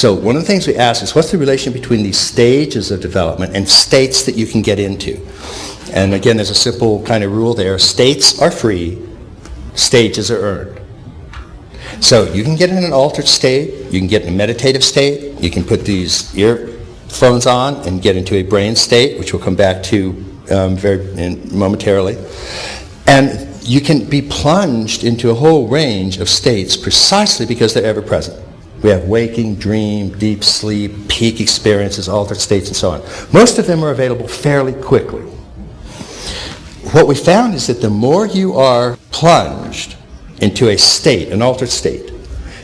So one of the things we ask is, what's the relation between these stages of development and states that you can get into? And again, there's a simple kind of rule there. States are free, stages are earned. So you can get in an altered state, you can get in a meditative state, you can put these earphones on and get into a brain state, which we'll come back to momentarily. And you can be plunged into a whole range of states precisely because they're ever present. We have waking, dream, deep sleep, peak experiences, altered states, and so on. Most of them are available fairly quickly. What we found is that the more you are plunged into a state, an altered state,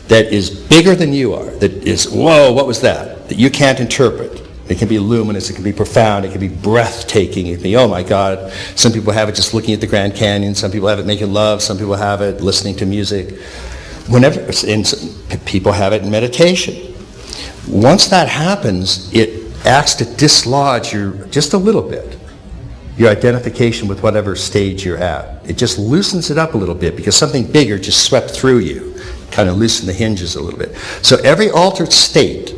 that is bigger than you are, that is, whoa, what was that? That you can't interpret. It can be luminous, it can be profound, it can be breathtaking, it can be, oh my God. Some people have it just looking at the Grand Canyon, some people have it making love, some people have it listening to music. People have it in meditation. Once that happens, it acts to dislodge just a little bit, your identification with whatever stage you're at. It just loosens it up a little bit because something bigger just swept through you, kind of loosened the hinges a little bit. So every altered state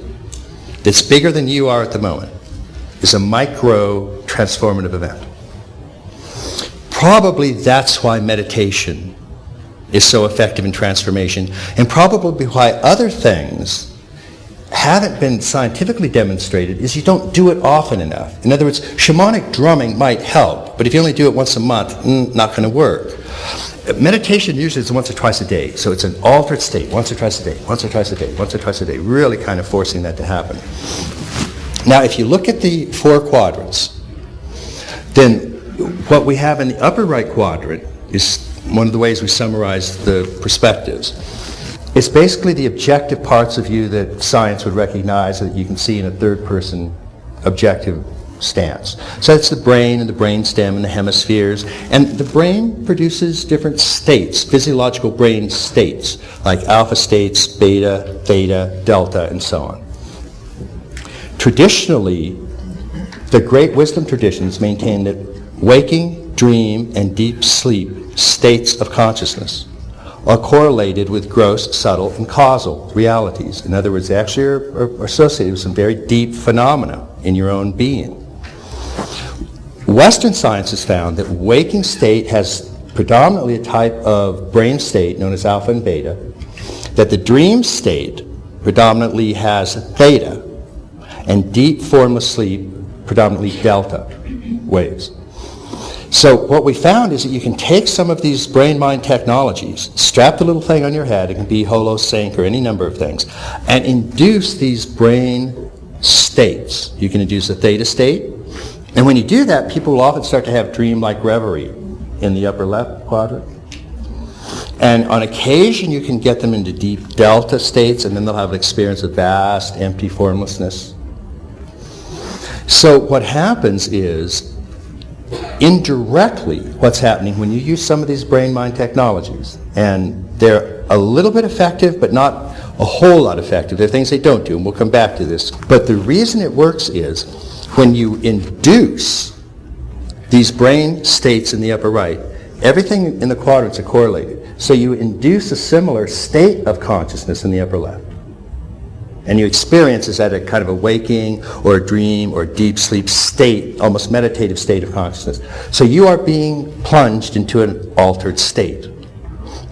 that's bigger than you are at the moment is a micro transformative event. Probably that's why meditation is so effective in transformation, and probably why other things haven't been scientifically demonstrated is you don't do it often enough. In other words, shamanic drumming might help, but if you only do it once a month, not going to work. Meditation usually is once or twice a day, so it's an altered state, once or twice a day, once or twice a day, once or twice a day, really kind of forcing that to happen. Now, if you look at the 4 quadrants, then what we have in the upper right quadrant is one of the ways we summarize the perspectives. It's basically the objective parts of you that science would recognize that you can see in a third-person objective stance. So it's the brain and the brainstem and the hemispheres, and the brain produces different states, physiological brain states, like alpha states, beta, theta, delta, and so on. Traditionally, the great wisdom traditions maintain that waking, dream, and deep sleep states of consciousness are correlated with gross, subtle, and causal realities. In other words, they actually are associated with some very deep phenomena in your own being. Western science has found that waking state has predominantly a type of brain state known as alpha and beta, that the dream state predominantly has theta, and deep formless sleep predominantly delta waves. So what we found is that you can take some of these brain-mind technologies, strap the little thing on your head, it can be holosync or any number of things, and induce these brain states. You can induce a theta state, and when you do that, people will often start to have dream-like reverie in the upper left quadrant. And on occasion, you can get them into deep delta states, and then they'll have an experience of vast, empty formlessness. So what happens is, indirectly, what's happening when you use some of these brain-mind technologies, and they're a little bit effective, but not a whole lot effective. There are things they don't do, and we'll come back to this. But the reason it works is when you induce these brain states in the upper right, everything in the quadrants are correlated. So you induce a similar state of consciousness in the upper left. And you experience is at a kind of a waking or a dream or deep sleep state, almost meditative state of consciousness. So you are being plunged into an altered state.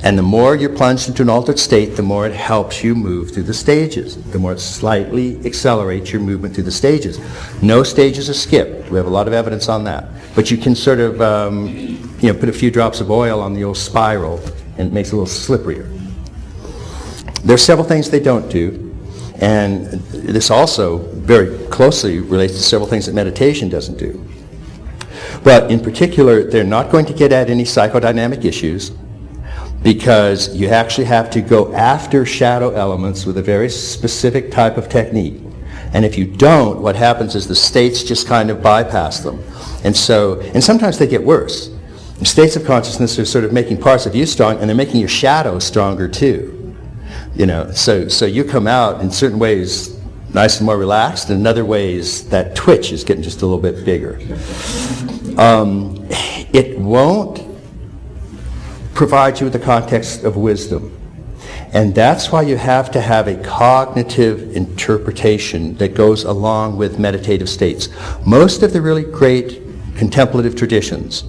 And the more you're plunged into an altered state, the more it helps you move through the stages. The more it slightly accelerates your movement through the stages. No stages are skipped. We have a lot of evidence on that. But you can sort of put a few drops of oil on the old spiral and it makes it a little slipperier. There's several things they don't do. And this also very closely relates to several things that meditation doesn't do. But in particular, they're not going to get at any psychodynamic issues because you actually have to go after shadow elements with a very specific type of technique. And if you don't, what happens is the states just kind of bypass them. And sometimes they get worse. States of consciousness are sort of making parts of you strong, and they're making your shadow stronger too. So you come out in certain ways nice and more relaxed, and in other ways that twitch is getting just a little bit bigger. It won't provide you with the context of wisdom. And that's why you have to have a cognitive interpretation that goes along with meditative states. Most of the really great contemplative traditions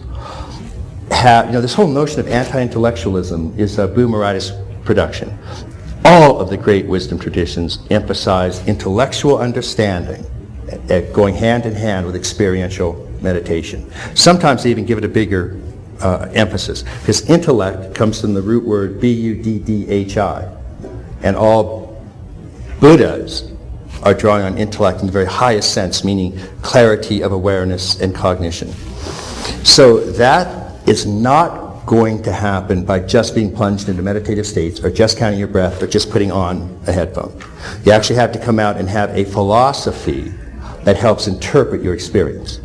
have, this whole notion of anti-intellectualism is a boomeritis production. All of the great wisdom traditions emphasize intellectual understanding, going hand in hand with experiential meditation. Sometimes they even give it a bigger emphasis, because intellect comes from the root word B-U-D-D-H-I, and all Buddhas are drawing on intellect in the very highest sense, meaning clarity of awareness and cognition. So that is not going to happen by just being plunged into meditative states or just counting your breath or just putting on a headphone. You actually have to come out and have a philosophy that helps interpret your experience.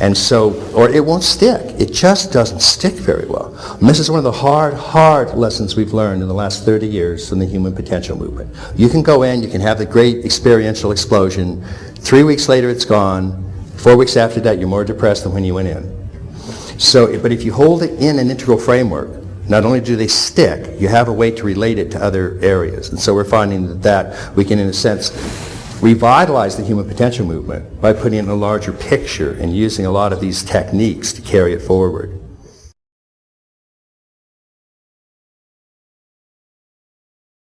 And so, or it won't stick. It just doesn't stick very well. And this is one of the hard lessons we've learned in the last 30 years from the human potential movement. You can go in, you can have the great experiential explosion. 3 weeks later, it's gone. 4 weeks after that, you're more depressed than when you went in. So, but if you hold it in an integral framework, not only do they stick, you have a way to relate it to other areas. And so we're finding that we can, in a sense, revitalize the human potential movement by putting in a larger picture and using a lot of these techniques to carry it forward.